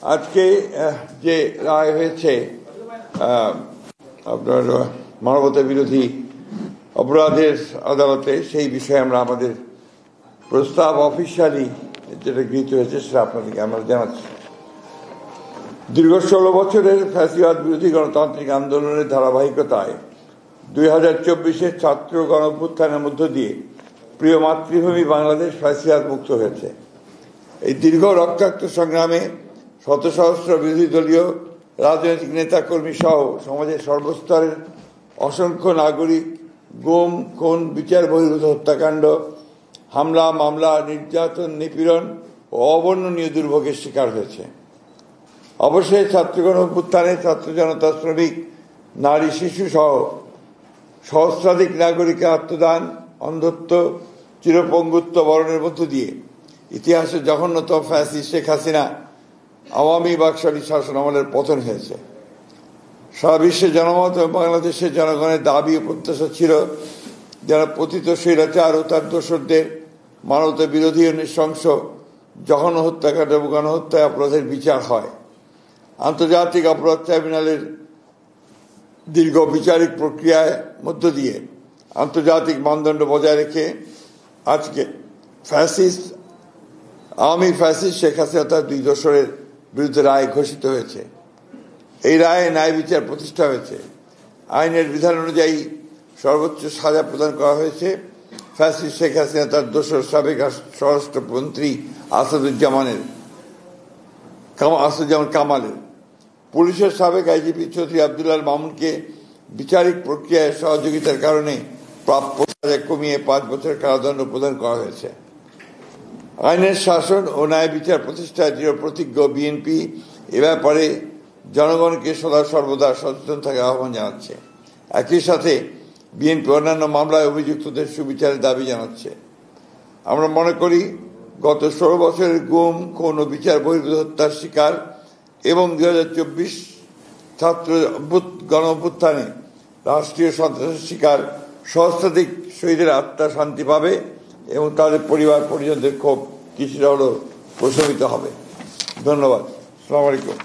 আজকে যে রায় হয়েছে আপনার মানবতা বিরোধী অপরাধের আদালতে, সেই বিষয়ে আমরা আমাদের প্রস্তাব অফিসিয়ালি যেটা গৃহীত হয়েছে সেটা আপনাদেরকে আমরা জানাচ্ছি। দীর্ঘ 16 বছরের ফ্যাসিবাদ বিরোধী গণতান্ত্রিক আন্দোলনের ধারাবাহিকতায় 2024-এর ছাত্র গণঅভ্যুত্থানের মধ্য দিয়ে প্রিয় মাতৃভূমি বাংলাদেশ ফ্যাসিবাদ মুক্ত হয়েছে। এই দীর্ঘ রক্তাক্ত সংগ্রামে শত সহস্র বিরোধী দলীয় রাজনৈতিক নেতাকর্মী সহ সমাজের সর্বস্তরের অসংখ্য নাগরিক গুম, খুন, বিচার বহির্ভূত হত্যাকাণ্ড, হামলা, মামলা, নির্যাতন, নিপীড়ন ও অবর্ণনীয় দুর্ভোগের শিকার হয়েছে। অবশ্যই ছাত্রগণ অভ্যুত্থানে ছাত্র জনতা, শ্রমিক, নারী, শিশু সহ সহস্রাধিক নাগরিকের আত্মদান, অন্ধত্ব, চিরপঙ্গুত্ব বরণের মধ্য দিয়ে ইতিহাসের জঘন্যতম ফ্যাসিস্ট শেখ হাসিনা আওয়ামী বাকশালী শাসন আমলের পতন হয়েছে। সারা বিশ্বের জনমত এবং বাংলাদেশের জনগণের দাবি ও প্রত্যাশা ছিল যারা পতিত স্বৈরাচার ও তার দোসরদের মানবতা বিরোধী ও নৃশংস জঘন্য হত্যাকাণ্ড এবং গণহত্যা অপরাধের বিচার হয়। আন্তর্জাতিক অপরাধ ট্রাইব্যুনালের দীর্ঘ বিচারিক প্রক্রিয়ার মধ্য দিয়ে আন্তর্জাতিক মানদণ্ড বজায় রেখে আজকে আওয়ামী ফ্যাসিস্ট শেখ হাসিনা তার 2 দোসরের বিরুদ্ধে রায় ঘোষিত হয়েছে। এই রায়ে ন্যায় বিচার প্রতিষ্ঠা হয়েছে। আইনের বিধান অনুযায়ী সর্বোচ্চ সাজা প্রদান করা হয়েছে ফ্যাসিস্ট শেখ হাসিনা তার দোসর সাবেক স্বরাষ্ট্রমন্ত্রী আসাদুজ্জামান কামালের। পুলিশের সাবেক আইজিপি চৌধুরী আব্দুল আল মামুনকে বিচারিক প্রক্রিয়ায় সহযোগিতার কারণে প্রাপ্য সাজা কমিয়ে 5 বছরের কারাদণ্ড প্রদান করা হয়েছে। আইনের শাসন ও ন্যায় বিচার প্রতিষ্ঠায় দৃঢ় প্রতিজ্ঞ বিএনপি এ ব্যাপারে জনগণকে সদা সর্বদা সচেতন থাকার আহ্বান জানাচ্ছে। একই সাথে বিএনপি অন্যান্য মামলায় অভিযুক্তদের সুবিচারের দাবি জানাচ্ছে। আমরা মনে করি গত 16 বছরের গুম, খুন ও বিচার বহির্ভূত হত্যার শিকার এবং 2024 ছাত্র গণ অভ্যুত্থানে রাষ্ট্রীয় সন্ত্রাসের শিকার সহস্রাধিক শহীদের আত্মা শান্তি পাবে এবং তাদের পরিবার পরিজনদের ক্ষোভ কিছুটা হলেও প্রশমিত হবে। ধন্যবাদ। আসসালামু আলাইকুম।